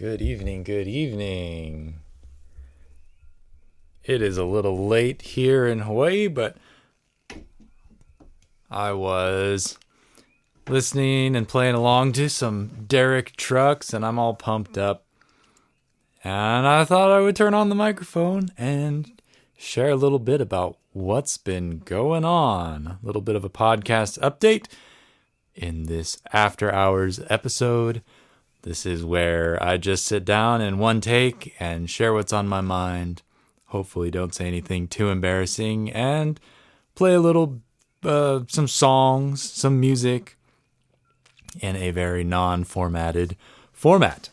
Good evening, good evening. It is a little late here in Hawaii, but I was listening and playing along to some Derek Trucks, and I'm all pumped up. And I thought I would turn on the microphone and share a little bit about what's been going on. A little bit of a podcast update in this after hours episode. This is where I just sit down in one take and share what's on my mind. Hopefully don't say anything too embarrassing and play a little, some songs, some music in a very non-formatted format.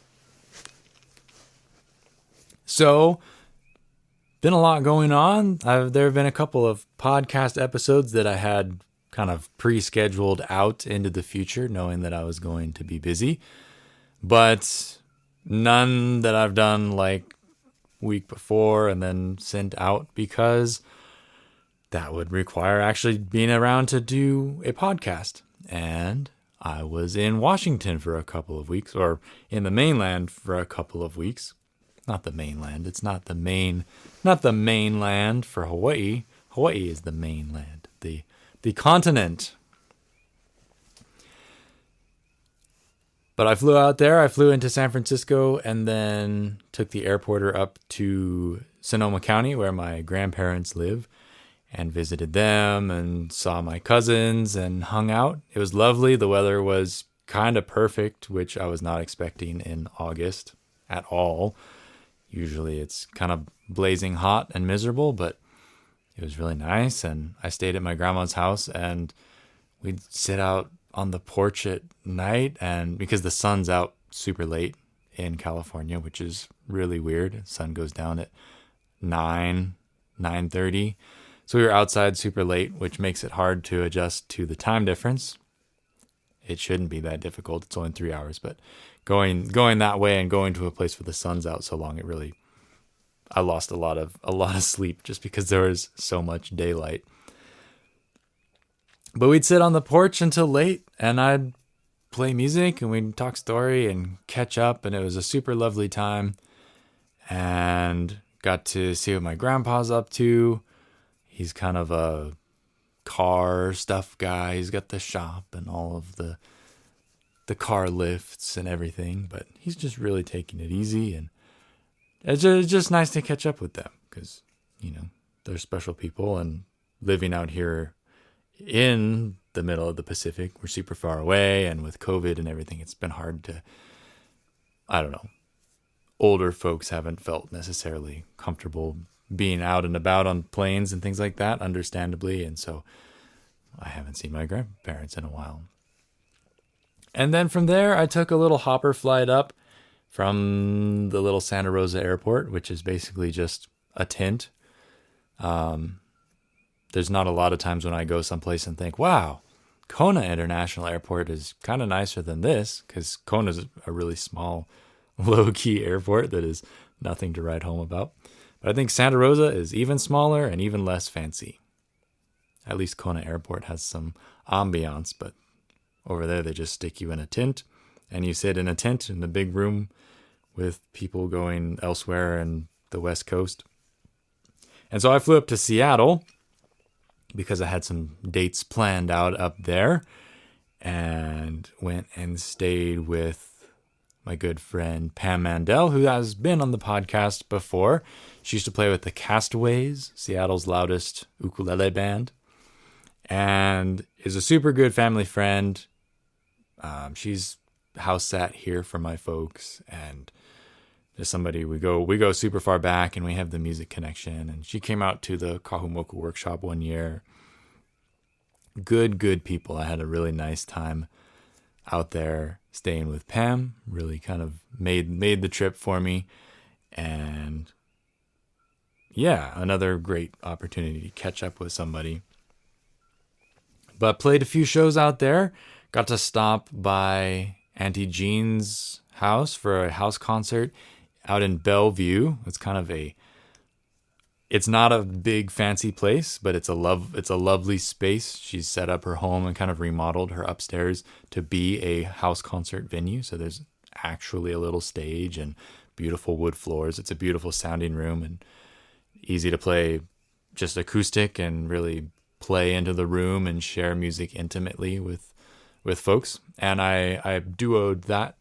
So, been a lot going on. There have been a couple of podcast episodes that I had kind of pre-scheduled out into the future, knowing that I was going to be busy. But none that I've done like week before and then sent out because that would require actually being around to do a podcast. And I was in Washington for a couple of weeks, or in the mainland for a couple of weeks. Not the mainland. It's not the mainland for Hawaii. Hawaii is the mainland, the continent. But I flew out there. I flew into San Francisco and then took the airporter up to Sonoma County where my grandparents live and visited them and saw my cousins and hung out. It was lovely. The weather was kind of perfect, which I was not expecting in August at all. Usually it's kind of blazing hot and miserable, but it was really nice. And I stayed at my grandma's house and we'd sit out on the porch at night, and because the sun's out super late in California, which is really weird. The sun goes down at 9:30. So we were outside super late, which makes it hard to adjust to the time difference. It shouldn't be that difficult. It's only 3 hours, but going that way and going to a place where the sun's out so long, I lost a lot of sleep just because there was so much daylight. But we'd sit on the porch until late, and I'd play music, and we'd talk story and catch up, and it was a super lovely time. And got to see what my grandpa's up to. He's kind of a car stuff guy. He's got the shop and all of the car lifts and everything, but he's just really taking it easy, and it's just nice to catch up with them because, they're special people, and living out here in the middle of the Pacific, we're super far away, and with COVID and everything, it's been hard to, older folks haven't felt necessarily comfortable being out and about on planes and things like that, understandably, and so I haven't seen my grandparents in a while. And then from there, I took a little hopper flight up from the little Santa Rosa airport, which is basically just a tent. There's not a lot of times when I go someplace and think, wow, Kona International Airport is kind of nicer than this, because Kona is a really small, low-key airport that is nothing to write home about. But I think Santa Rosa is even smaller and even less fancy. At least Kona Airport has some ambiance, but over there they just stick you in a tent, and you sit in a tent in a big room with people going elsewhere in the West Coast. And so I flew up to Seattle because I had some dates planned out up there, and went and stayed with my good friend Pam Mandel, who has been on the podcast before. She used to play with the Castaways, Seattle's loudest ukulele band, and is a super good family friend. She's house sat here for my folks, and there's somebody we go super far back, and we have the music connection. And she came out to the Kahumoku workshop one year. Good people. I had a really nice time out there staying with Pam. Really kind of made the trip for me, and yeah, another great opportunity to catch up with somebody. But played a few shows out there. Got to stop by Auntie Jean's house for a house concert out in Bellevue. It's not a big fancy place, but it's a lovely space. She's set up her home and kind of remodeled her upstairs to be a house concert venue. So there's actually a little stage and beautiful wood floors. It's a beautiful sounding room and easy to play just acoustic and really play into the room and share music intimately with folks. And I duoed that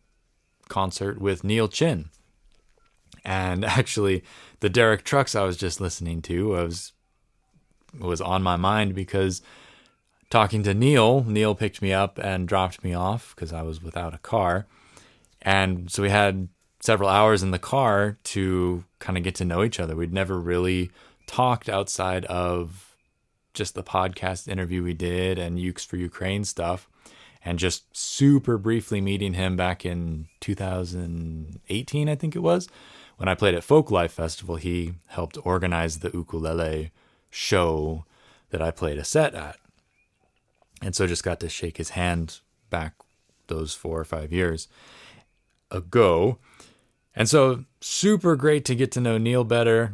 concert with Neil Chin. And actually, the Derek Trucks I was just listening to was on my mind because talking to Neil picked me up and dropped me off because I was without a car. And so we had several hours in the car to kind of get to know each other. We'd never really talked outside of just the podcast interview we did and Ukes for Ukraine stuff. And just super briefly meeting him back in 2018, I think it was, when I played at Folklife Festival. He helped organize the ukulele show that I played a set at. And so just got to shake his hand back those 4 or 5 years ago. And so super great to get to know Neil better.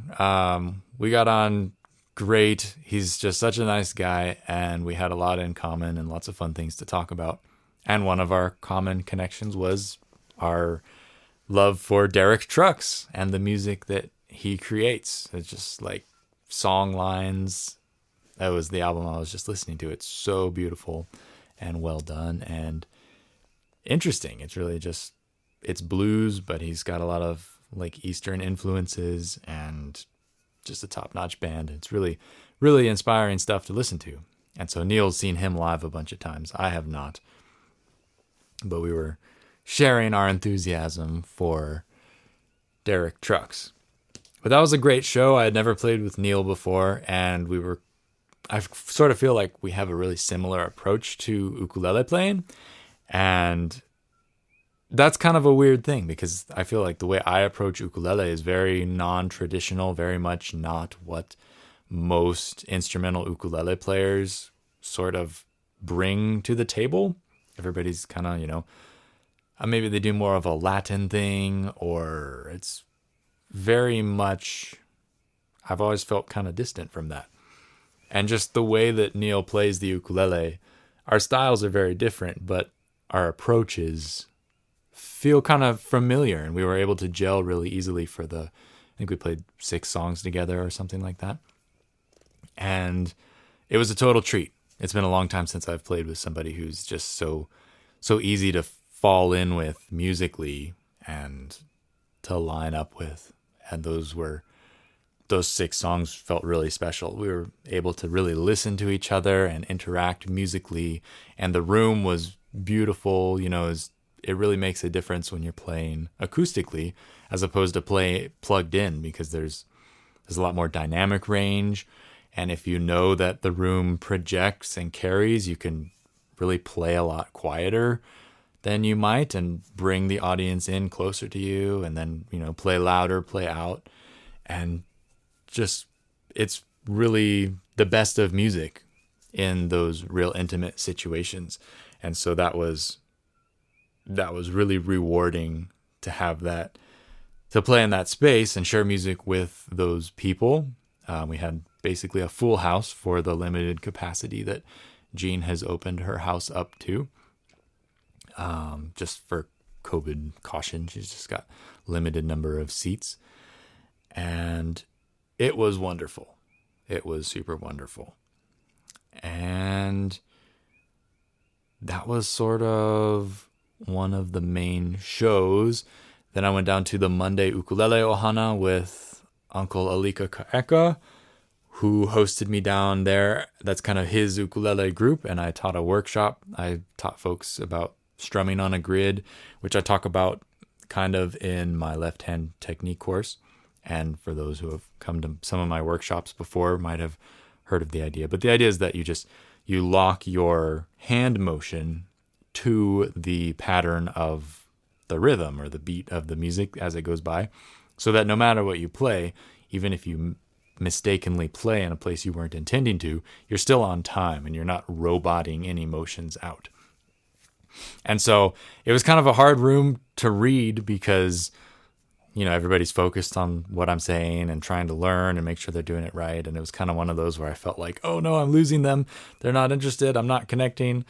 We got on great. He's just such a nice guy, and we had a lot in common and lots of fun things to talk about. And one of our common connections was our love for Derek Trucks and the music that he creates. It's just like song lines. That was the album I was just listening to. It's so beautiful and well done and interesting. It's really just, it's blues, but he's got a lot of like Eastern influences and just a top-notch band. It's really, really inspiring stuff to listen to. And so Neil's seen him live a bunch of times. I have not. But we were sharing our enthusiasm for Derek Trucks. But that was a great show. I had never played with Neil before, and I sort of feel like we have a really similar approach to ukulele playing. And that's kind of a weird thing because I feel like the way I approach ukulele is very non-traditional, very much not what most instrumental ukulele players sort of bring to the table. Everybody's kind of, maybe they do more of a Latin thing, or it's very much, I've always felt kind of distant from that. And just the way that Neil plays the ukulele, our styles are very different, but our approaches feel kind of familiar, and we were able to gel really easily for I think we played 6 songs together or something like that. And it was a total treat. It's been a long time since I've played with somebody who's just so easy to fall in with musically and to line up with. And those 6 songs felt really special. We were able to really listen to each other and interact musically, and the room was beautiful. It really makes a difference when you're playing acoustically as opposed to play plugged in, because there's a lot more dynamic range. And if you know that the room projects and carries, you can really play a lot quieter than you might and bring the audience in closer to you, and then, play louder, play out. And just, it's really the best of music in those real intimate situations. And so that was really rewarding to have that, to play in that space and share music with those people. We had basically a full house for the limited capacity that Jean has opened her house up to. Just for COVID caution, she's just got limited number of seats. And it was wonderful. It was super wonderful. And that was sort of one of the main shows. Then I went down to the Monday Ukulele Ohana with Uncle Alika Kaeka, who hosted me down there. That's kind of his ukulele group, and I taught a workshop. I taught folks about strumming on a grid, which I talk about kind of in my left-hand technique course. And for those who have come to some of my workshops before might have heard of the idea. But the idea is that you lock your hand motion to the pattern of the rhythm or the beat of the music as it goes by, so that no matter what you play, even if you mistakenly play in a place you weren't intending to, you're still on time and you're not roboting any motions out. And so it was kind of a hard room to read because, everybody's focused on what I'm saying and trying to learn and make sure they're doing it right. And it was kind of one of those where I felt like, oh no, I'm losing them. They're not interested. I'm not connecting.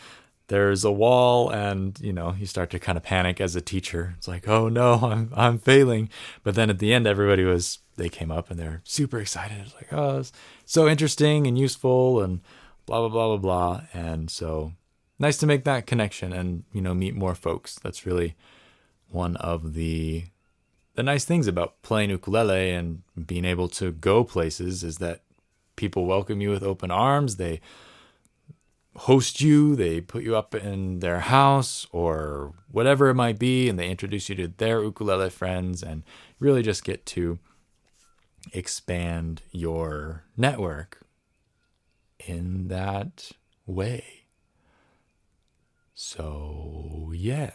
there's a wall, and you start to kind of panic as a teacher. It's like, oh no, I'm failing. But then at the end, they came up and they're super excited. It's like, oh, it's so interesting and useful and blah blah blah blah blah. And so nice to make that connection and meet more folks. That's really one of the nice things about playing ukulele and being able to go places, is that people welcome you with open arms. They host you, they put you up in their house or whatever it might be, and they introduce you to their ukulele friends, and really just get to expand your network in that way. So yeah,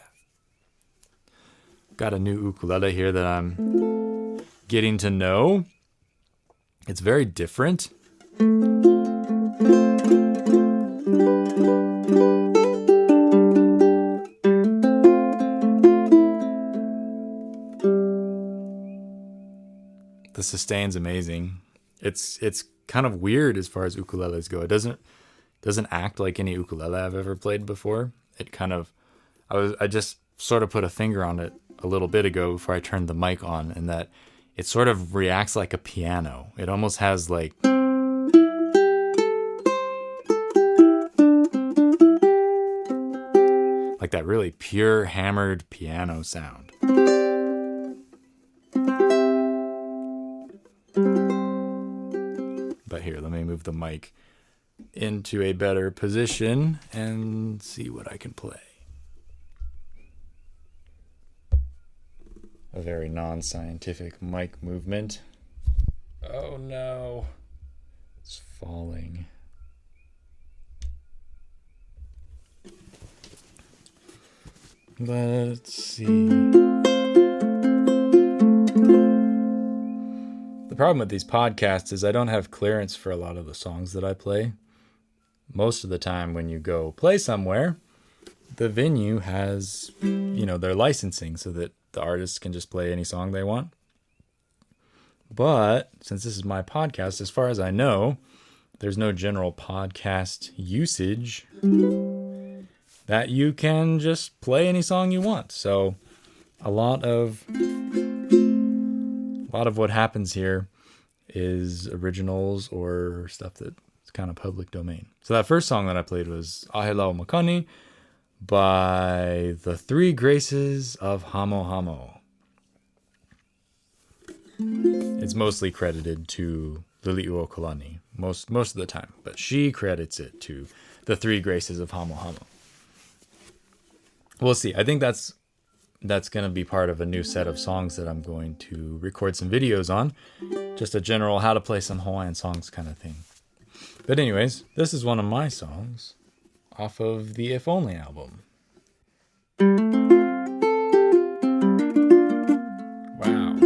got a new ukulele here that I'm getting to know. It's very different. The sustain's amazing. It's kind of weird as far as ukuleles go. It doesn't act like any ukulele I've ever played before. It kind of I just sort of put a finger on it a little bit ago before I turned the mic on, and that it sort of reacts like a piano. It almost has like that really pure hammered piano sound. But here, let me move the mic into a better position and see what I can play. A very non-scientific mic movement. Oh no, it's falling. Let's see. The problem with these podcasts is I don't have clearance for a lot of the songs that I play. Most of the time when you go play somewhere, the venue has, their licensing so that the artists can just play any song they want. But since this is my podcast, as far as I know, there's no general podcast usage that you can just play any song you want. So a lot of what happens here is originals or stuff that's kind of public domain. So that first song that I played was Ahilau Makani by the Three Graces of Hamo Hamo. It's mostly credited to Lili'u Okalani most of the time, but she credits it to the Three Graces of Hamo Hamo. We'll see. I think that's going to be part of a new set of songs that I'm going to record some videos on. Just a general how to play some Hawaiian songs kind of thing. But anyways, this is one of my songs off of the If Only album. Wow.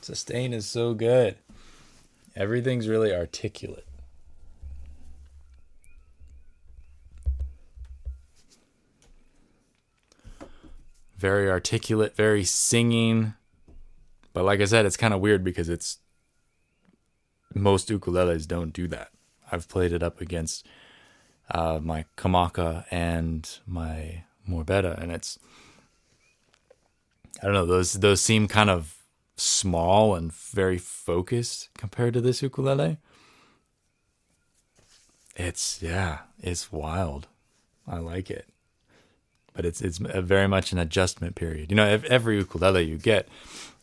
Sustain is so good. Everything's really articulate. very articulate, very singing. But like I said, it's kind of weird because most ukuleles don't do that. I've played it up against my Kamaka and my Morbetta, and I don't know, those seem kind of small and very focused compared to this ukulele. It's wild. I like it. But it's very much an adjustment period. Every ukulele you get,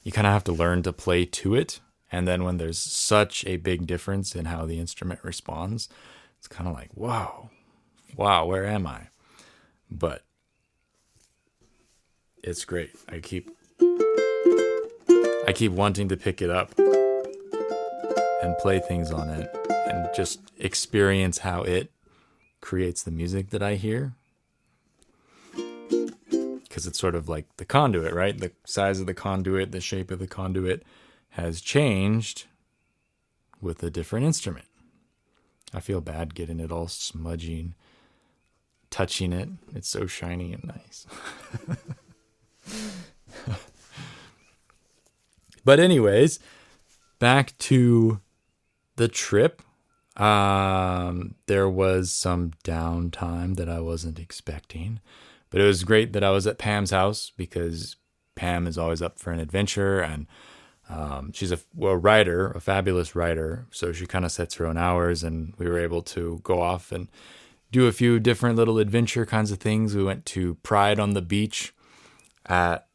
you kind of have to learn to play to it. And then when there's such a big difference in how the instrument responds, it's kind of like, wow, where am I? But it's great. I keep wanting to pick it up and play things on it and just experience how it creates the music that I hear. Because it's sort of like the conduit, right? The size of the conduit, the shape of the conduit has changed with a different instrument. I feel bad getting it all smudgy and touching it. It's so shiny and nice. But anyways, back to the trip. There was some downtime that I wasn't expecting. But it was great that I was at Pam's house because Pam is always up for an adventure, and she's a writer, a fabulous writer. So she kind of sets her own hours, and we were able to go off and do a few different little adventure kinds of things. We went to Pride on the beach at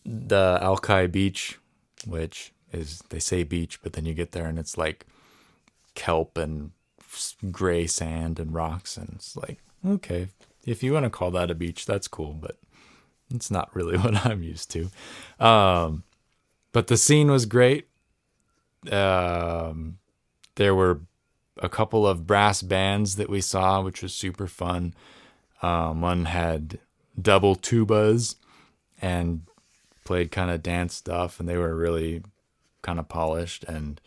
the Alki beach, which is, they say beach, but then you get there and it's like kelp and gray sand and rocks, and it's like, okay, if you want to call that a beach, that's cool, but it's not really what I'm used to. But the scene was great. There were a couple of brass bands that we saw, which was super fun. One had double tubas and played kind of dance stuff, and they were really kind of polished, and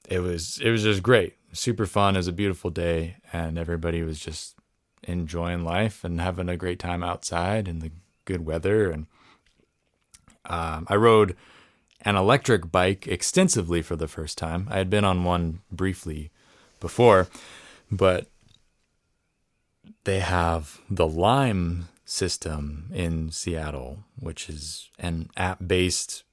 it was just great. Super fun. It was a beautiful day, and everybody was just enjoying life and having a great time outside in the good weather. And I rode an electric bike extensively for the first time. I had been on one briefly before, but they have the Lime system in Seattle, which is an app-based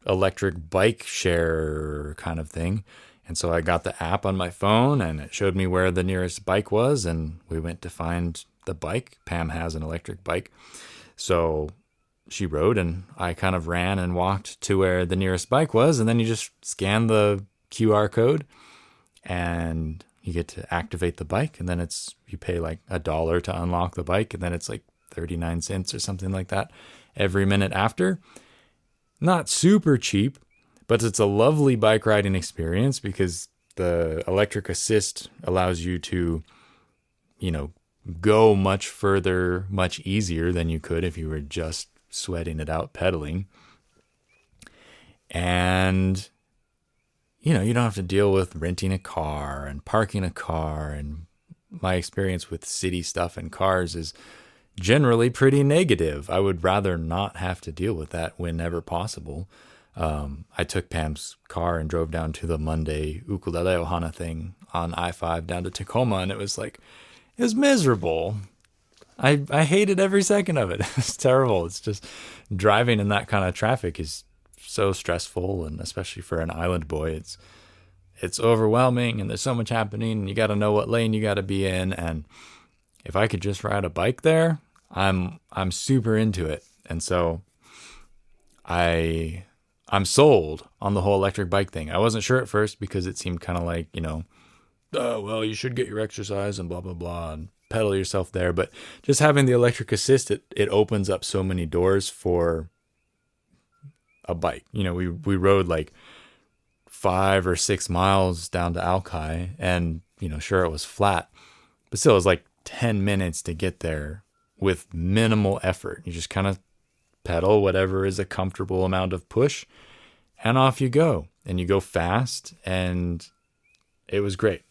electric bike share kind of thing. And so I got the app on my phone, and it showed me where the nearest bike was, and we went to find the bike. Pam has an electric bike. So she rode, and I kind of ran and walked to where the nearest bike was, and then you just scan the QR code, and you get to activate the bike, and then you pay like $1 to unlock the bike, and then it's like 39 cents or something like that every minute after. Not super cheap, but it's a lovely bike riding experience because the electric assist allows you to, go much further, much easier than you could if you were just sweating it out pedaling. And, you don't have to deal with renting a car and parking a car. And my experience with city stuff and cars is generally pretty negative. I would rather not have to deal with that whenever possible. I took Pam's car and drove down to the Monday ukulele ohana thing on I-5 down to Tacoma, and it was miserable. I hated every second of it. It's terrible. It's just driving in that kind of traffic is so stressful, and especially for an island boy, it's overwhelming, and there's so much happening, and you got to know what lane you got to be in. And if I could just ride a bike there, I'm super into it. And so I'm sold on the whole electric bike thing. I wasn't sure at first because it seemed kind of like, oh, well, you should get your exercise and blah, blah, blah, and pedal yourself there. But just having the electric assist, it opens up so many doors for a bike. We rode like 5 or 6 miles down to Alki, and, sure, it was flat, but still it was like 10 minutes to get there with minimal effort. You just kind of pedal whatever is a comfortable amount of push, and off you go. And you go fast, and it was great.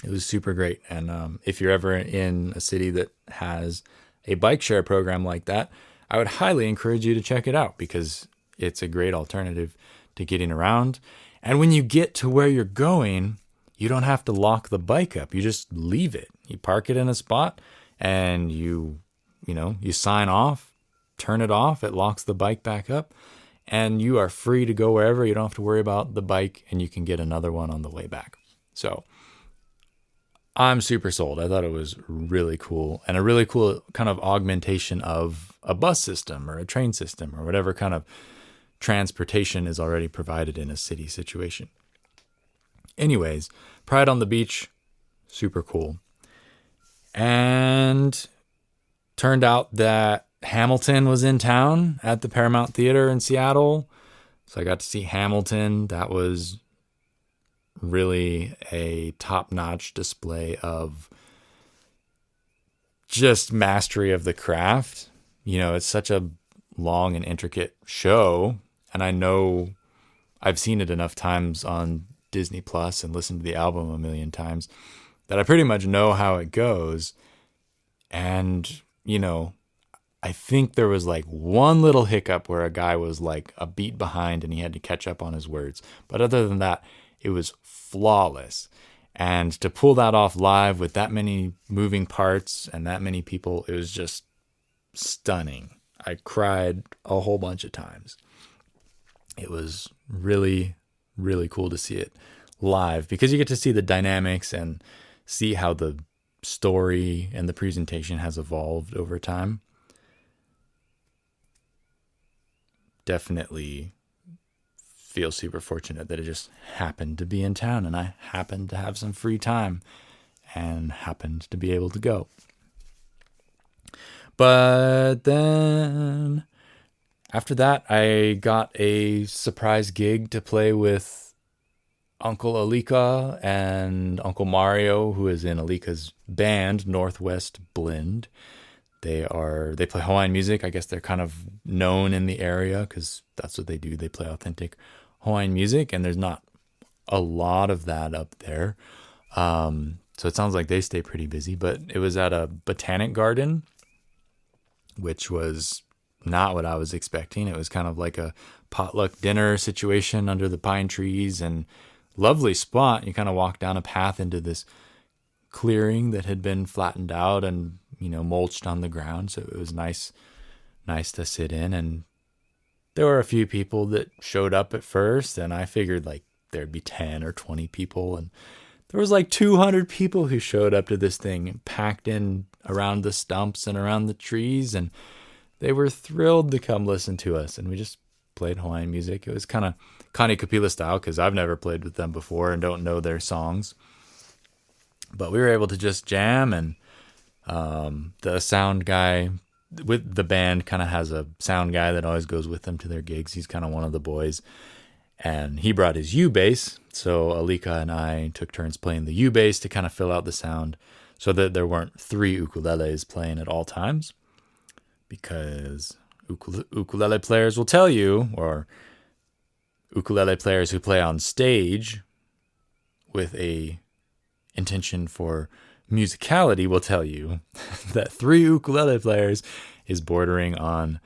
It was super great. And if you're ever in a city that has a bike share program like that, I would highly encourage you to check it out because it's a great alternative to getting around. And when you get to where you're going, you don't have to lock the bike up. You just leave it. You park it in a spot and you sign off, turn it off. It locks the bike back up and you are free to go wherever. You don't have to worry about the bike and you can get another one on the way back. So I'm super sold. I thought it was really cool and a really cool kind of augmentation of a bus system or a train system or whatever kind of transportation is already provided in a city situation. Anyways, Pride on the Beach, super cool. And turned out that Hamilton was in town at the Paramount Theater in Seattle. So I got to see Hamilton. That was really a top-notch display of just mastery of the craft. It's such a long and intricate show. And I know I've seen it enough times on Disney Plus and listened to the album a million times that I pretty much know how it goes. And, I think there was like one little hiccup where a guy was like a beat behind and he had to catch up on his words. But other than that, it was flawless. And to pull that off live with that many moving parts and that many people, it was just stunning. I cried a whole bunch of times. It was really, really cool to see it live because you get to see the dynamics and see how the story and the presentation has evolved over time. Definitely feel super fortunate that it just happened to be in town and I happened to have some free time and happened to be able to go. But then after that, I got a surprise gig to play with Uncle Alika and Uncle Mario, who is in Alika's band, Northwest Blend. They play Hawaiian music. I guess they're kind of known in the area because that's what they do. They play authentic Hawaiian music, and there's not a lot of that up there. So it sounds like they stay pretty busy, but it was at a botanic garden, which was not what I was expecting. It was kind of like a potluck dinner situation under the pine trees and lovely spot. You kind of walk down a path into this clearing that had been flattened out and, mulched on the ground. So it was nice to sit in. And there were a few people that showed up at first and I figured like there'd be 10 or 20 people. And there was like 200 people who showed up to this thing packed in around the stumps and around the trees. And they were thrilled to come listen to us. And we just played Hawaiian music. It was kind of Connie Kapila style because I've never played with them before and don't know their songs. But we were able to just jam, and the sound guy with the band kind of has a sound guy that always goes with them to their gigs. He's kind of one of the boys. And he brought his U-bass. So Alika and I took turns playing the U-bass to kind of fill out the sound so that there weren't 3 ukuleles playing at all times. Because ukulele players will tell you, or ukulele players who play on stage with a intention for musicality will tell you that 3 ukulele players is bordering on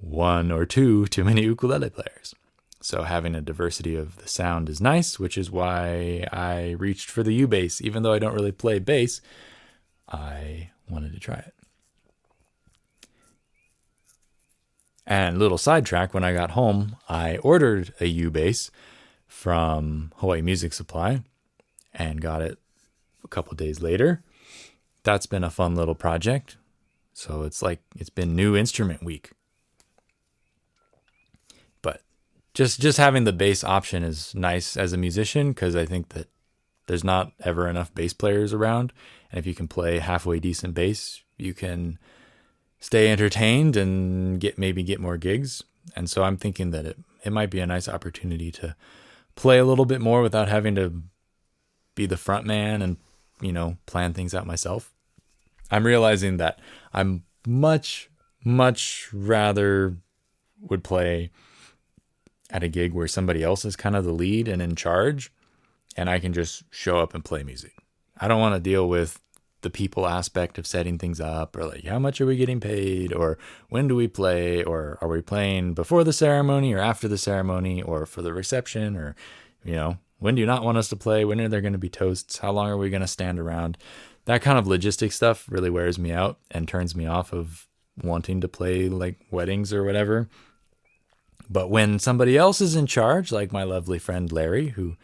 1 or 2 too many ukulele players. So having a diversity of the sound is nice, which is why I reached for the U-bass. Even though I don't really play bass, I wanted to try it. And little sidetrack, when I got home, I ordered a U-bass from Hawaii Music Supply and got it a couple days later. That's been a fun little project. So it's been new instrument week. But just having the bass option is nice as a musician because I think that there's not ever enough bass players around. And if you can play halfway decent bass, you can stay entertained and get more gigs. And so I'm thinking that it might be a nice opportunity to play a little bit more without having to be the front man and, plan things out myself. I'm realizing that I'm much, much rather would play at a gig where somebody else is kind of the lead and in charge, and I can just show up and play music. I don't want to deal with the people aspect of setting things up, or like how much are we getting paid, or when do we play, or are we playing before the ceremony or after the ceremony, or for the reception, or when do you not want us to play, when are there going to be toasts, how long are we going to stand around. That kind of logistic stuff really wears me out and turns me off of wanting to play like weddings or whatever. But when somebody else is in charge, like my lovely friend Larry, who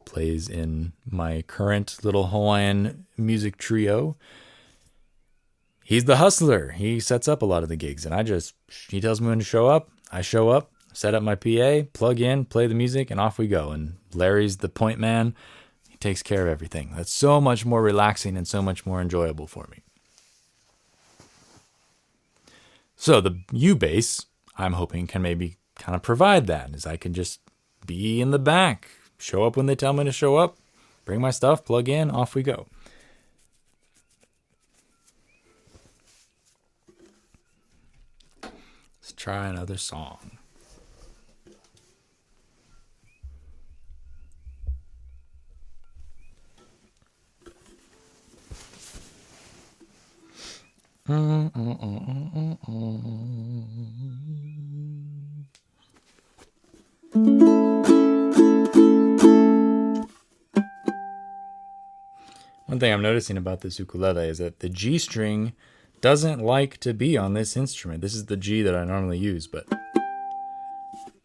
plays in my current little Hawaiian music trio, he's the hustler. He sets up a lot of the gigs, and he tells me when to show up. I show up, set up my PA, plug in, play the music, and off we go. And Larry's the point man. He takes care of everything. That's so much more relaxing and so much more enjoyable for me. So the U-Bass, I'm hoping, can maybe kind of provide that, as I can just be in the back, show up when they tell me to show up, bring my stuff, plug in, off we go. Let's try another song. One thing I'm noticing about this ukulele is that the G string doesn't like to be on this instrument. This is the G that I normally use, but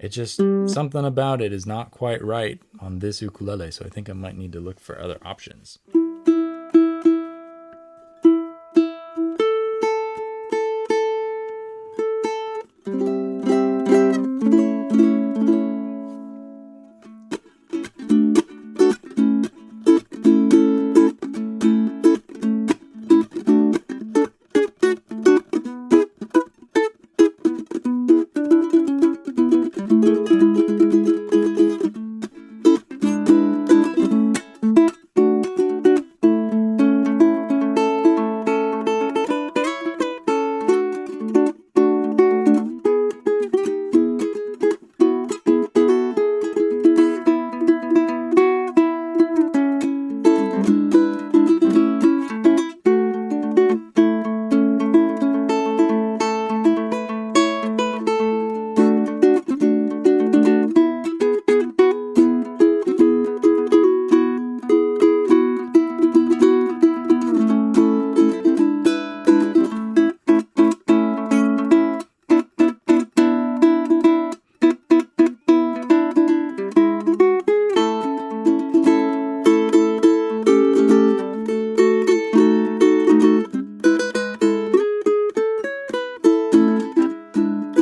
it just, something about it is not quite right on this ukulele, so I think I might need to look for other options.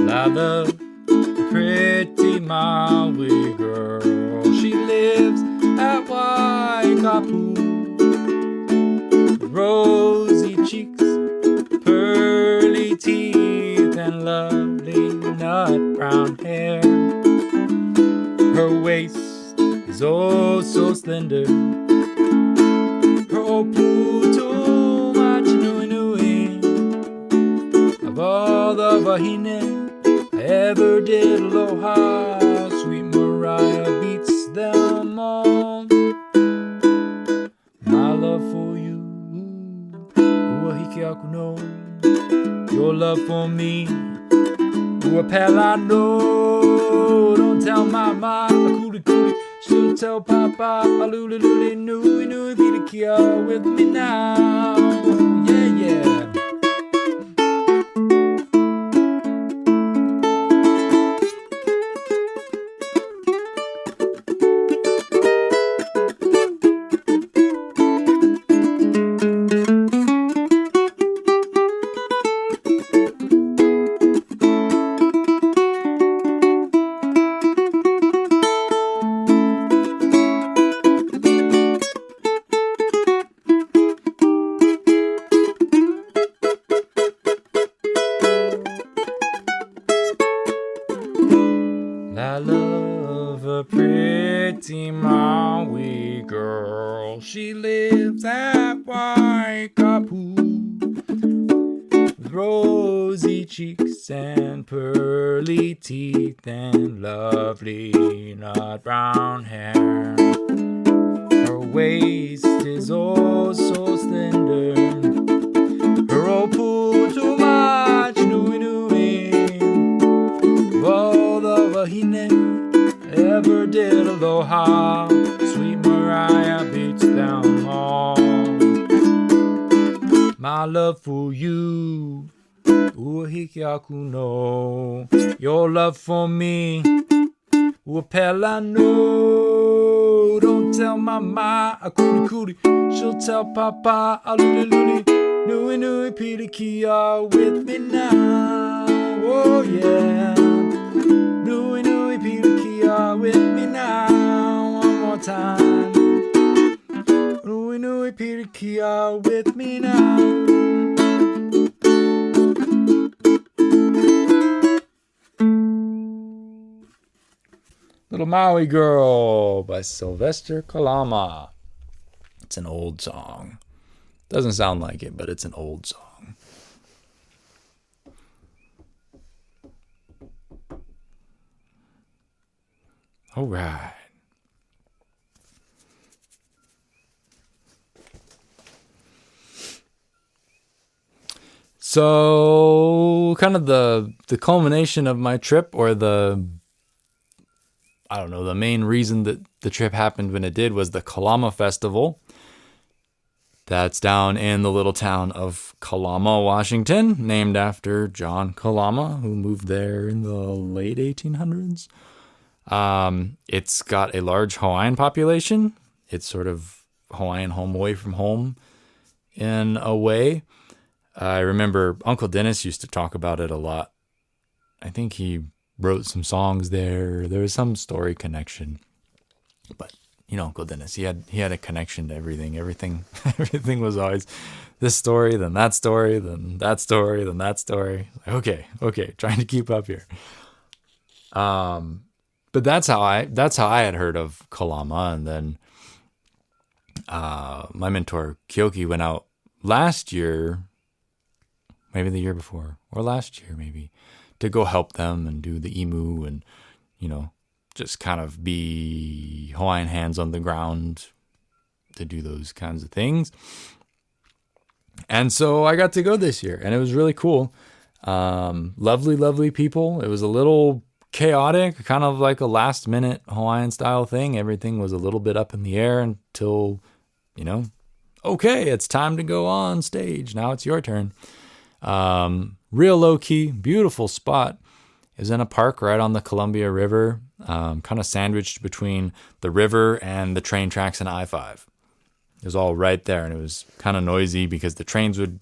I love a pretty Maui girl. She lives at Waikapu. Rosy cheeks, pearly teeth, and lovely nut brown hair. Her waist is oh so slender. Her oputo machinui nui. Of all the wahine I ever did, aloha, sweet Mariah beats them all. My love for you, uahike aku no. Your love for me, uapela no. Don't tell mama, akuli kuli, she'll tell papa, aluli luli, nui nui, pita kia with me now. Yeah, yeah. I love a pretty Maui girl. She lives at Waikapu, with rosy cheeks and pearly teeth and lovely nut brown hair. Her waist is oh so slender. aloha, sweet Mariah beats down long. My love for you, uhiki aku no. Your love for me, upela no. Don't tell mama, akuri kuri. She'll tell papa, aluli luli. Nui nui pirikia with me now. Oh yeah. Nui nui pirikia with me now. One more time. Nui nui pirikia with me now. Little Maui Girl by Sylvester Kalama. It's an old song. Doesn't sound like it, but it's an old song. All right. So, kind of the culmination of my trip, or the main reason that the trip happened when it did, was the Kalama Festival. That's down in the little town of Kalama, Washington, named after John Kalama, who moved there in the late 1800s. It's got a large Hawaiian population. It's sort of Hawaiian home away from home in a way. I remember Uncle Dennis used to talk about it a lot. I think he wrote some songs there. There was some story connection. But you know, Uncle Dennis, he had a connection to everything. Everything was always this story, then that story, then that story, then that story. Okay, trying to keep up here. But that's how I had heard of Kalama, and then my mentor Kyoki went out last year, maybe the year before, or last year maybe, to go help them and do the emu and, you know, just kind of be Hawaiian hands on the ground to do those kinds of things. And so I got to go this year, and it was really cool. Lovely people. It was a little chaotic, kind of like a last minute Hawaiian style thing. Everything was a little bit up in the air until, you know, okay, it's time to go on stage. Now it's your turn. Real low key, beautiful spot. It was in a park right on the Columbia River, kind of sandwiched between the river and the train tracks and I-5. It was all right there, and it was kind of noisy because the trains would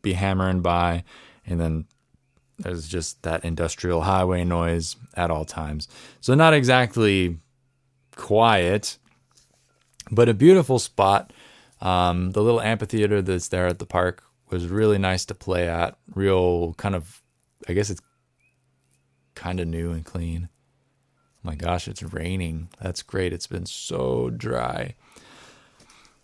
be hammering by, and then there's just that industrial highway noise at all times. So not exactly quiet, but a beautiful spot. The little amphitheater that's there at the park was really nice to play at. Real kind of, I guess it's kind of new and clean. Oh my gosh, it's raining. That's great. It's been so dry.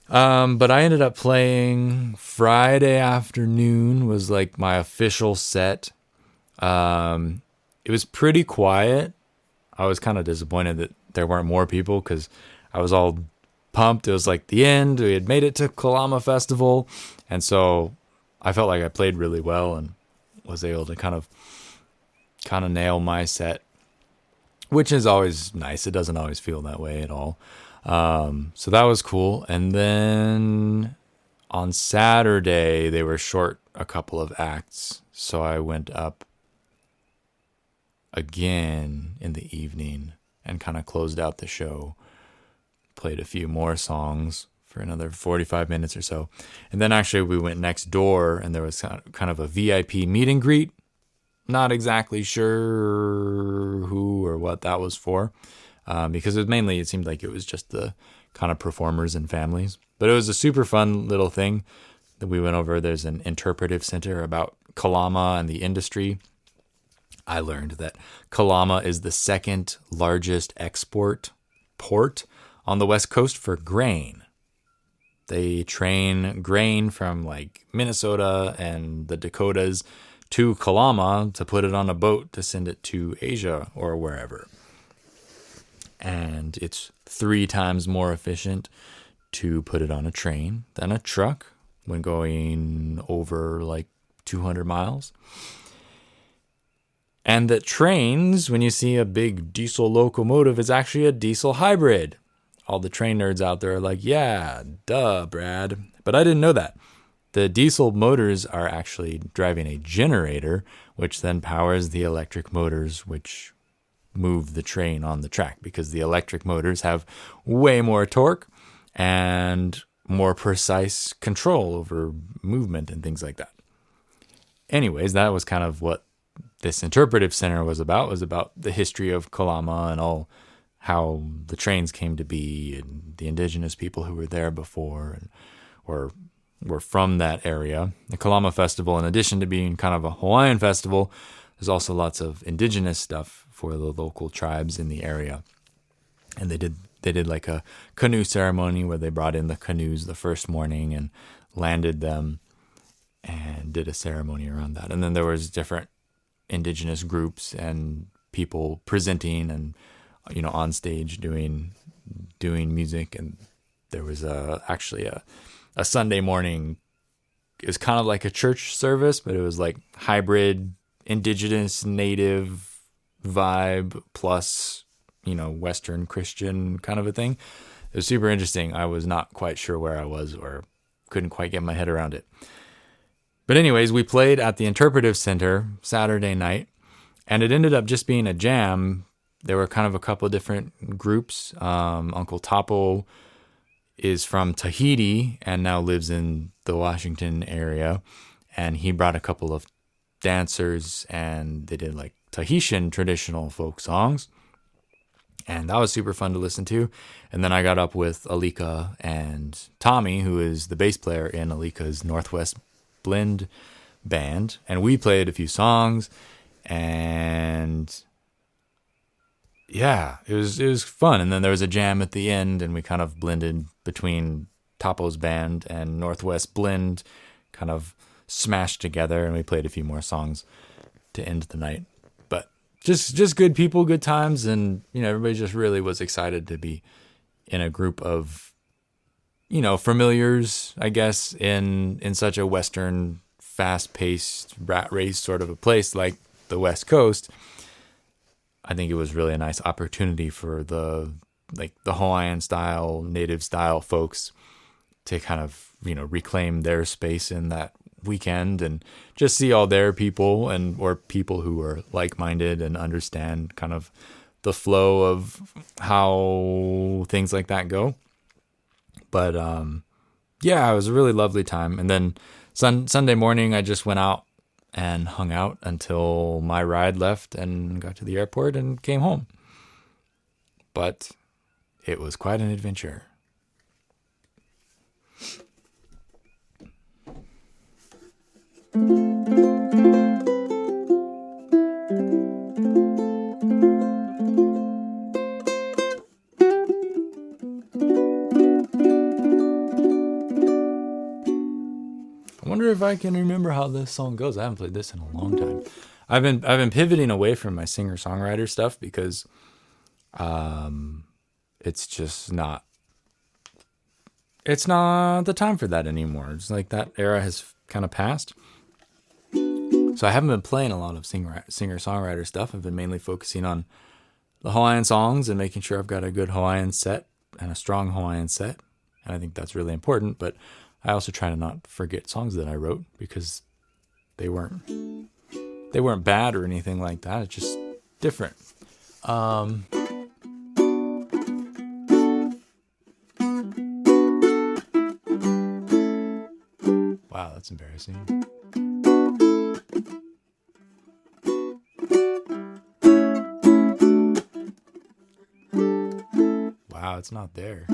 But I ended up playing Friday afternoon was like my official set. It was pretty quiet. I was kind of disappointed that there weren't more people because I was all pumped. It was like the end. We had made it to Kalama Festival. And so I felt like I played really well and was able to kind of nail my set, which is always nice. It doesn't always feel that way at all. So that was cool. And then on Saturday, they were short a couple of acts. So I went up again in the evening and kind of closed out the show, played a few more songs for another 45 minutes or so. And then actually we went next door, and there was kind of a VIP meet and greet. Not exactly sure who or what that was for, because it seemed like it was just the kind of performers and families. But it was a super fun little thing that we went over. There's an interpretive center about Kalama and the industry. I learned that Kalama is the second largest export port on the West Coast for grain. They train grain from like Minnesota and the Dakotas to Kalama to put it on a boat to send it to Asia or wherever. And it's 3 times more efficient to put it on a train than a truck when going over like 200 miles. And that trains, when you see a big diesel locomotive, is actually a diesel hybrid. All the train nerds out there are like, yeah, duh, Brad. But I didn't know that. The diesel motors are actually driving a generator, which then powers the electric motors, which move the train on the track, because the electric motors have way more torque and more precise control over movement and things like that. Anyways, that was kind of what this interpretive center was about the history of Kalama and all how the trains came to be and the indigenous people who were there before and were from that area. The Kalama Festival, in addition to being kind of a Hawaiian festival, there's also lots of indigenous stuff for the local tribes in the area. And they did like a canoe ceremony where they brought in the canoes the first morning and landed them and did a ceremony around that. And then there was different indigenous groups and people presenting and, you know, on stage doing music. And there was actually a Sunday morning. It was kind of like a church service, but it was like hybrid indigenous native vibe plus, you know, Western Christian kind of a thing. It was super interesting. I was not quite sure where I was or couldn't quite get my head around it. But anyways, we played at the Interpretive Center Saturday night, and it ended up just being a jam. There were kind of a couple of different groups. Uncle Topo is from Tahiti and now lives in the Washington area, and he brought a couple of dancers, and they did like Tahitian traditional folk songs, and that was super fun to listen to. And then I got up with Alika and Tommy, who is the bass player in Alika's Northwest Blend band, and we played a few songs, and yeah, it was fun. And then there was a jam at the end, and we kind of blended between Topo's band and Northwest Blend, kind of smashed together, and we played a few more songs to end the night. But just good people, good times, and you know, everybody just really was excited to be in a group of, you know, familiars, I guess, in such a Western, fast-paced rat race sort of a place like the West Coast. I think it was really a nice opportunity for the Hawaiian style, native style folks to kind of, you know, reclaim their space in that weekend and just see all their people or people who are like-minded and understand kind of the flow of how things like that go. But yeah, it was a really lovely time. And then Sunday morning, I just went out and hung out until my ride left and got to the airport and came home. But it was quite an adventure. I wonder if I can remember how this song goes. I haven't played this in a long time. I've been pivoting away from my singer-songwriter stuff because it's just not the time for that anymore. It's like that era has kind of passed. So I haven't been playing a lot of singer-songwriter stuff. I've been mainly focusing on the Hawaiian songs and making sure I've got a good Hawaiian set and a strong Hawaiian set. And I think that's really important, but I also try to not forget songs that I wrote because they weren't bad or anything like that. It's just different. Wow, that's embarrassing. Wow, it's not there.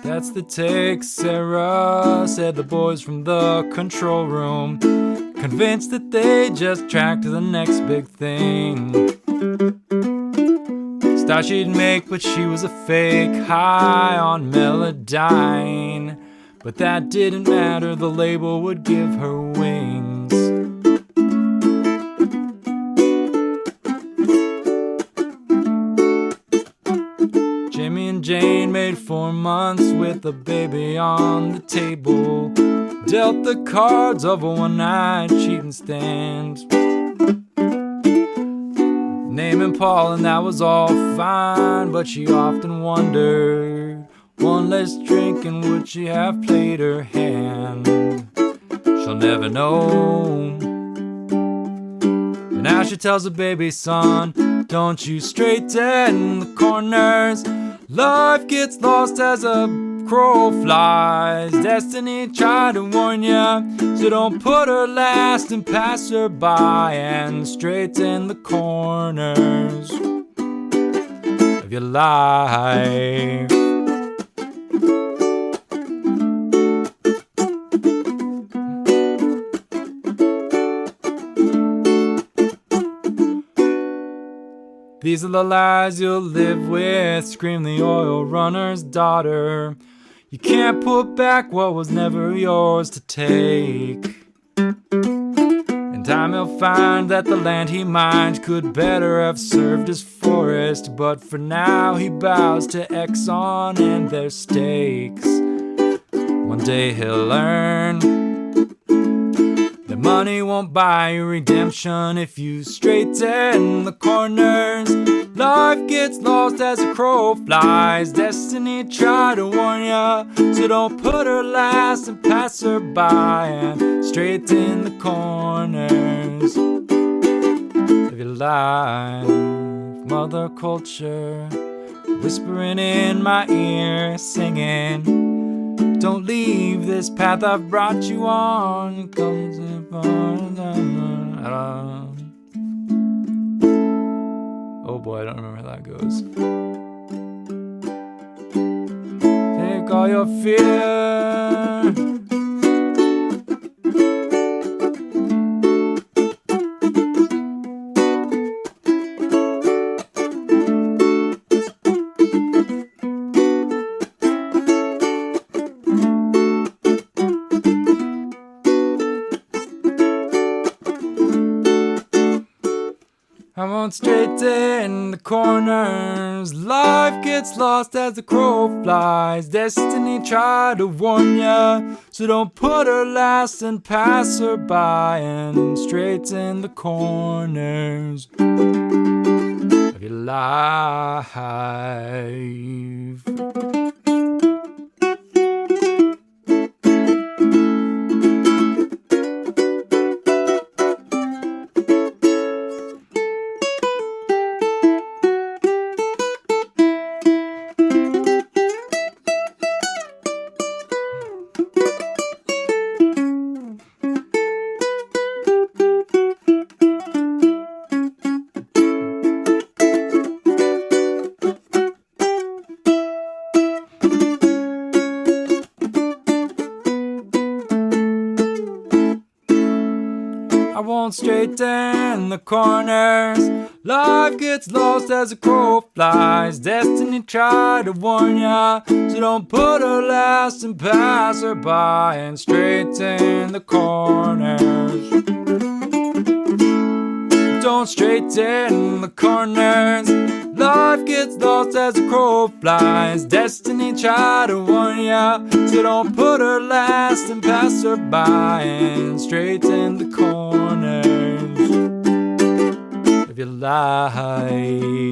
That's the take, Sarah, said the boys from the control room, convinced that they just tracked to the next big thing. Thought she'd make, but she was a fake, high on Melodyne. but that didn't matter, the label would give her wings. Jimmy and Jane made 4 months with a baby on the table, dealt the cards of a one-night cheating stand. Naming Paul, and that was all fine, but she often wondered, one less drink and would she have played her hand? She'll never know. And now she tells her baby son, don't you straighten the corners, life gets lost as a crow flies, destiny tried to warn ya, so don't put her last and pass her by, and straighten the corners of your life. These are the lies you'll live with, screamed the oil runner's daughter. You can't put back what was never yours to take. In time he'll find that the land he mined could better have served as forest, but for now he bows to Exxon and their stakes. One day he'll learn that money won't buy you redemption if you straighten the corners. Life gets lost as a crow flies, destiny tried to warn ya, so don't put her last and pass her by, and straighten the corners of your life. Mother Culture whispering in my ear, singing, don't leave this path I've brought you on. It comes oh boy, I don't remember how that goes. Take all your fear. I won't straighten the corners, life gets lost as the crow flies, destiny tried to warn ya, so don't put her last and pass her by, and straighten the corners of your life. I won't straighten the corners, life gets lost as a crow flies, destiny tried to warn ya, so don't put her last and pass her by, and straighten the corners. Don't straighten the corners, life gets lost as a crow flies, destiny tried to warn ya, so don't put her last and pass her by, and straighten the corners of your life.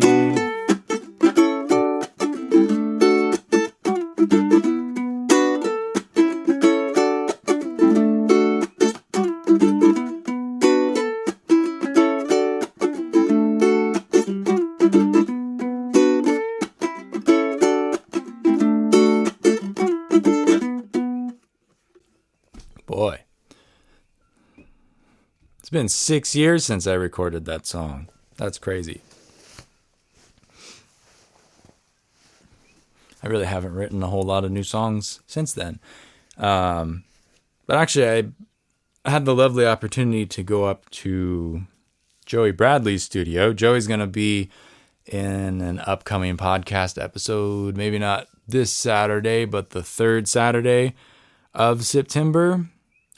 Boy, it's been 6 years since I recorded that song. That's crazy. I really haven't written a whole lot of new songs since then. But actually, I had the lovely opportunity to go up to Joey Bradley's studio. Joey's going to be in an upcoming podcast episode, maybe not this Saturday, but the third Saturday of September,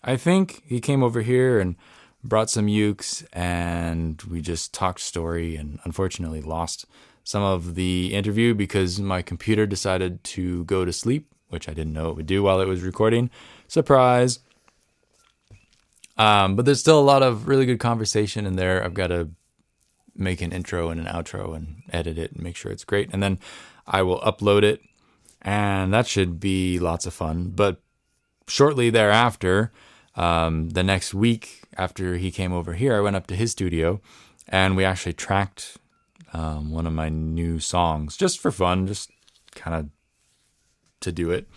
I think. He came over here and brought some ukes, and we just talked story, and unfortunately lost some of the interview because my computer decided to go to sleep, which I didn't know it would do while it was recording. Surprise. But there's still a lot of really good conversation in there. I've got to make an intro and an outro and edit it and make sure it's great. And then I will upload it, and that should be lots of fun. But shortly thereafter, the next week after he came over here, I went up to his studio and we actually tracked one of my new songs just for fun, just kind of to do it.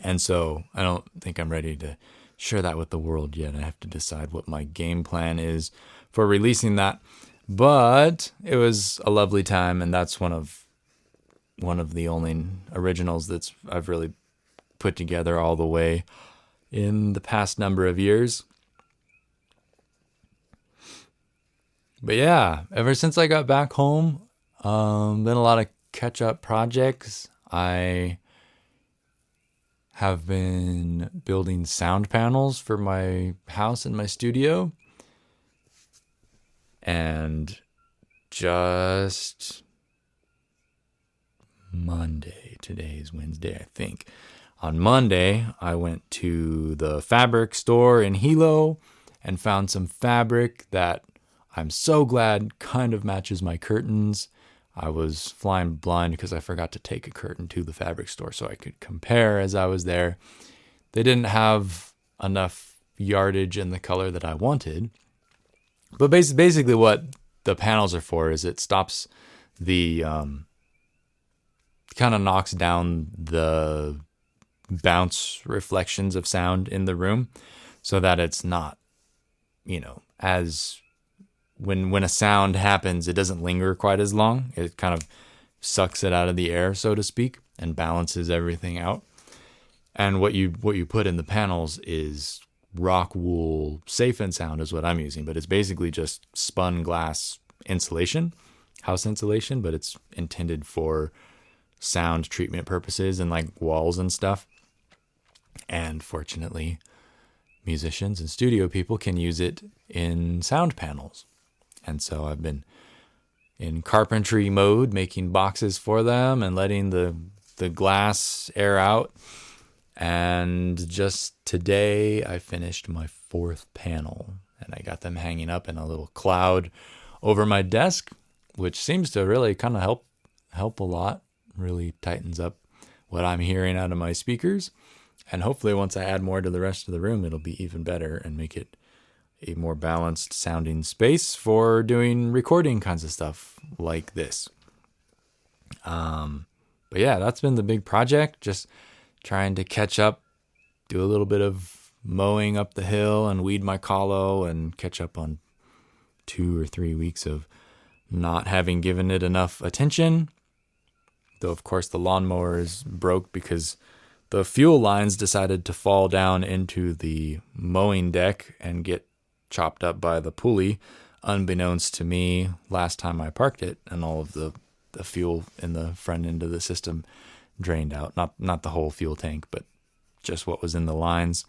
And so I don't think I'm ready to share that with the world yet. I have to decide what my game plan is for releasing that. But it was a lovely time, and that's one of the only originals that's I've really put together all the way in the past number of years. But yeah, ever since I got back home, been a lot of catch-up projects. I have been building sound panels for my house and my studio. And just Monday, today's Wednesday, I think. On Monday, I went to the fabric store in Hilo and found some fabric that I'm so glad kind of matches my curtains. I was flying blind because I forgot to take a curtain to the fabric store so I could compare as I was there. They didn't have enough yardage in the color that I wanted. But basically what the panels are for is it stops the, kind of knocks down the bounce reflections of sound in the room so that it's not, as when a sound happens, it doesn't linger quite as long. It kind of sucks it out of the air, so to speak, and balances everything out. And what you put in the panels is rock wool safe and sound is what I'm using, but it's basically just spun glass insulation, house insulation, but it's intended for sound treatment purposes and like walls and stuff. And fortunately, musicians and studio people can use it in sound panels. And so I've been in carpentry mode, making boxes for them and letting the glass air out. And just today I finished my 4th panel, and I got them hanging up in a little cloud over my desk, which seems to really kind of help a lot, really tightens up what I'm hearing out of my speakers. And hopefully once I add more to the rest of the room, it'll be even better and make it a more balanced sounding space for doing recording kinds of stuff like this. But yeah, that's been the big project, just trying to catch up, do a little bit of mowing up the hill and weed my colo and catch up on 2 or 3 weeks of not having given it enough attention. Though, of course, the lawnmower is broke because the fuel lines decided to fall down into the mowing deck and get chopped up by the pulley, unbeknownst to me last time I parked it, and all of the fuel in the front end of the system drained out. Not the whole fuel tank, but just what was in the lines.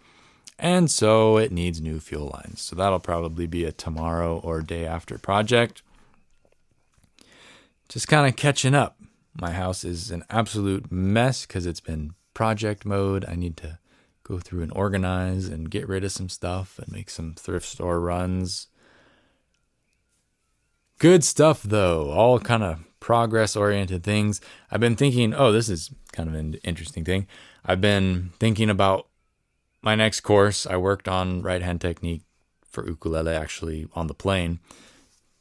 And so it needs new fuel lines. So that'll probably be a tomorrow or day after project. Just kind of catching up. My house is an absolute mess because it's been project mode. I need to go through and organize and get rid of some stuff and make some thrift store runs. Good stuff, though. All kind of progress-oriented things. I've been thinking, this is kind of an interesting thing. I've been thinking about my next course. I worked on right-hand technique for ukulele, actually, on the plane.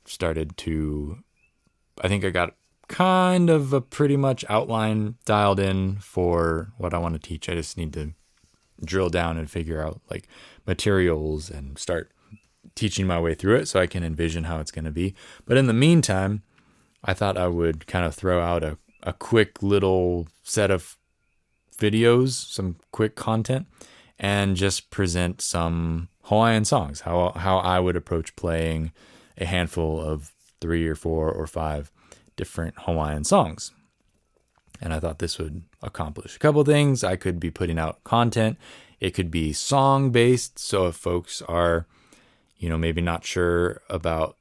I think I got kind of a pretty much outline dialed in for what I want to teach. I just need to drill down and figure out like materials and start teaching my way through it so I can envision how it's going to be. But in the meantime, I thought I would kind of throw out a quick little set of videos, some quick content, and just present some Hawaiian songs, how I would approach playing a handful of 3 or 4 or 5 different Hawaiian songs. And I thought this would accomplish a couple things. I could be putting out content. It could be song based. So if folks are, maybe not sure about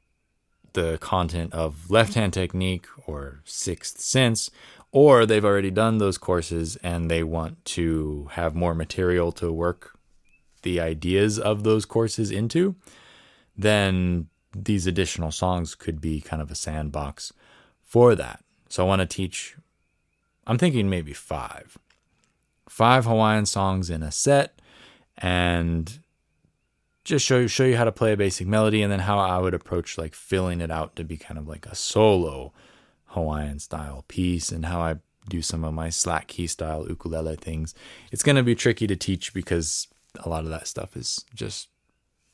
the content of Left Hand Technique or Sixth Sense, or they've already done those courses and they want to have more material to work the ideas of those courses into, then these additional songs could be kind of a sandbox for that. So I want to teach, I'm thinking maybe five Hawaiian songs in a set, and just show you how to play a basic melody, and then how I would approach like filling it out to be kind of like a solo Hawaiian style piece, and how I do some of my slack key style ukulele things. It's going to be tricky to teach because a lot of that stuff is just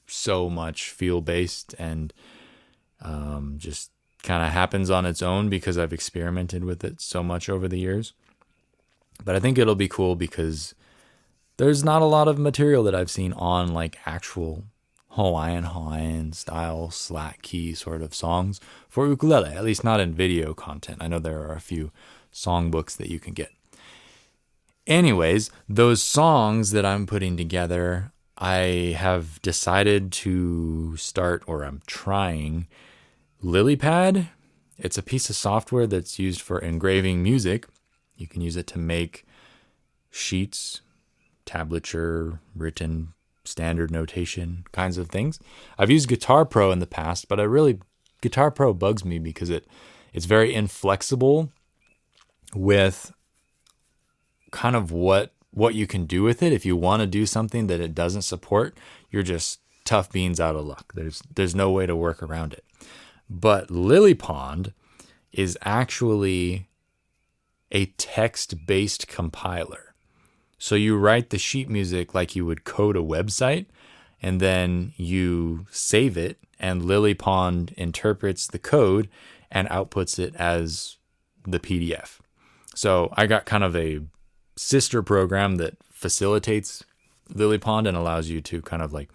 so much feel based and just kind of happens on its own because I've experimented with it so much over the years. But I think it'll be cool because there's not a lot of material that I've seen on like actual Hawaiian style slack key sort of songs for ukulele, at least not in video content. I know there are a few songbooks that you can get. Anyways, those songs that I'm putting together, I have decided to start, or I'm trying, LilyPad. It's a piece of software that's used for engraving music. You can use it to make sheets, tablature, written, standard notation kinds of things. I've used Guitar Pro in the past, but Guitar Pro bugs me because it's very inflexible with kind of what you can do with it. If you want to do something that it doesn't support, you're just tough beans out of luck. There's no way to work around it. But LilyPond is actually a text-based compiler. So you write the sheet music like you would code a website, and then you save it, and LilyPond interprets the code and outputs it as the PDF. So I got kind of a sister program that facilitates LilyPond and allows you to kind of like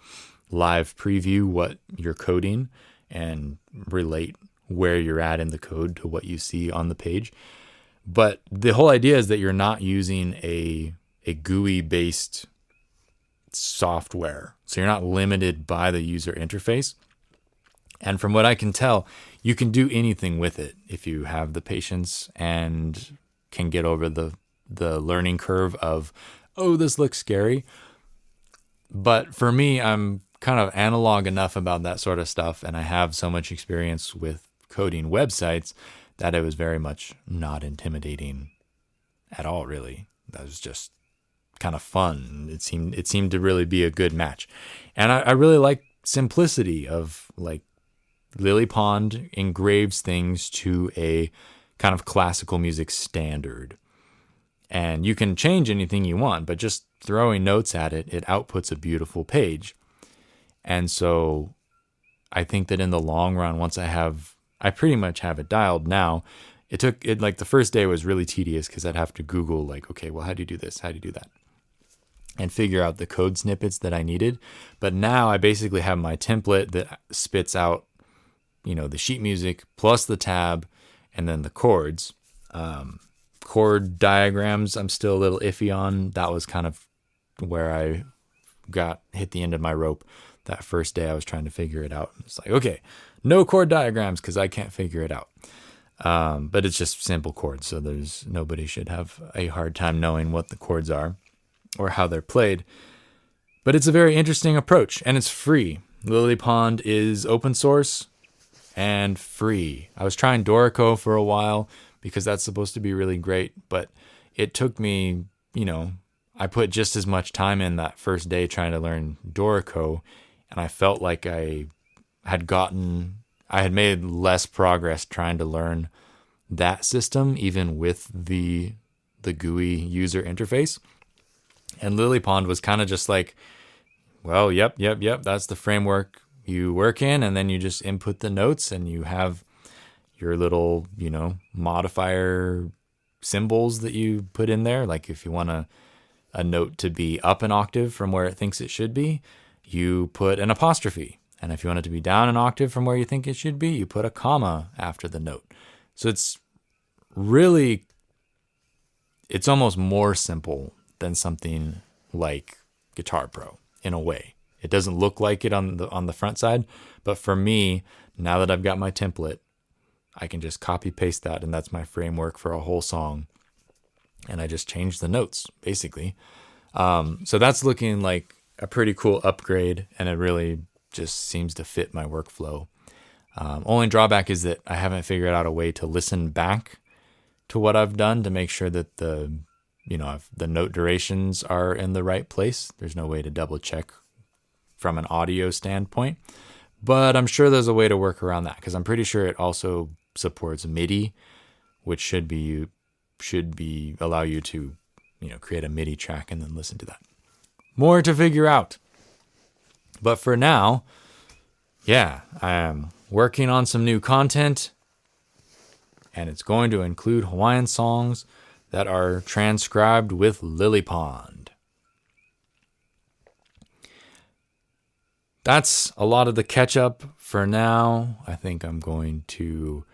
live preview what you're coding and relate where you're at in the code to what you see on the page. But the whole idea is that you're not using a GUI-based software. So you're not limited by the user interface. And from what I can tell, you can do anything with it if you have the patience and can get over the learning curve of, oh, this looks scary. But for me, I'm kind of analog enough about that sort of stuff, and I have so much experience with coding websites that it was very much not intimidating at all, really. That was just kind of fun. It seemed to really be a good match. And I really like simplicity of like LilyPond engraves things to a kind of classical music standard. And you can change anything you want, but just throwing notes at it, it outputs a beautiful page. And so I think that in the long run, once I pretty much have it dialed now. It like the first day was really tedious because I'd have to Google like, okay, well, how do you do this? How do you do that? And figure out the code snippets that I needed. But now I basically have my template that spits out, the sheet music plus the tab and then the chords. Chord diagrams, I'm still a little iffy on. That was kind of where I hit the end of my rope. That first day I was trying to figure it out. It's like, okay, no chord diagrams because I can't figure it out. But it's just simple chords, so nobody should have a hard time knowing what the chords are or how they're played. But it's a very interesting approach, and it's free. LilyPond is open source and free. I was trying Dorico for a while because that's supposed to be really great, but it took me, I put just as much time in that first day trying to learn Dorico, and I felt like I had made less progress trying to learn that system, even with the GUI user interface. And LilyPond was kind of just like, well, yep, that's the framework you work in, and then you just input the notes, and you have your little, modifier symbols that you put in there. Like if you want a note to be up an octave from where it thinks it should be, you put an apostrophe. And if you want it to be down an octave from where you think it should be, you put a comma after the note. So it's really it's almost more simple than something like Guitar Pro in a way. It doesn't look like it on the front side, but for me, now that I've got my template, I can just copy paste that, and that's my framework for a whole song. And I just change the notes, basically. So that's looking like a pretty cool upgrade, and it really just seems to fit my workflow. Only drawback is that I haven't figured out a way to listen back to what I've done to make sure that the note durations are in the right place. There's no way to double check from an audio standpoint, but I'm sure there's a way to work around that, because I'm pretty sure it also supports MIDI, which should allow you to, create a MIDI track and then listen to that. More to figure out. But for now, I am working on some new content, and it's going to include Hawaiian songs that are transcribed with Lily Pond. That's a lot of the catch up for now. I think I'm going to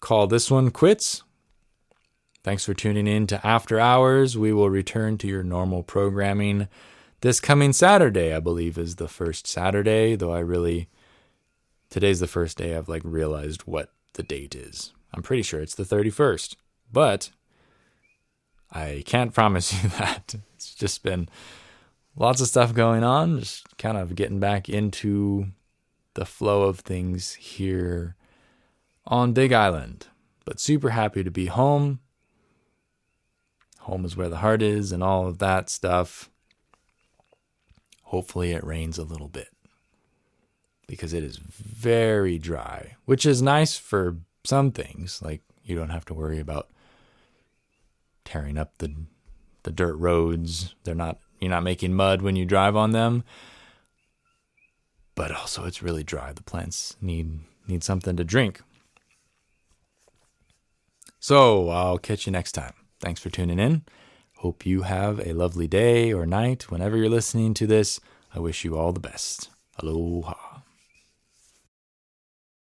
call this one quits. Thanks for tuning in to After Hours. We will return to your normal programming this coming Saturday, I believe, is the first Saturday, though today's the first day I've realized what the date is. I'm pretty sure it's the 31st, but I can't promise you that. It's just been lots of stuff going on, just kind of getting back into the flow of things here on Big Island. But super happy to be home. Home is where the heart is and all of that stuff. Hopefully it rains a little bit, because it is very dry, which is nice for some things. You don't have to worry about tearing up the dirt roads. You're not making mud when you drive on them. But also it's really dry. The plants need something to drink. So I'll catch you next time. Thanks for tuning in. Hope you have a lovely day or night whenever you're listening to this. I wish you all the best. Aloha.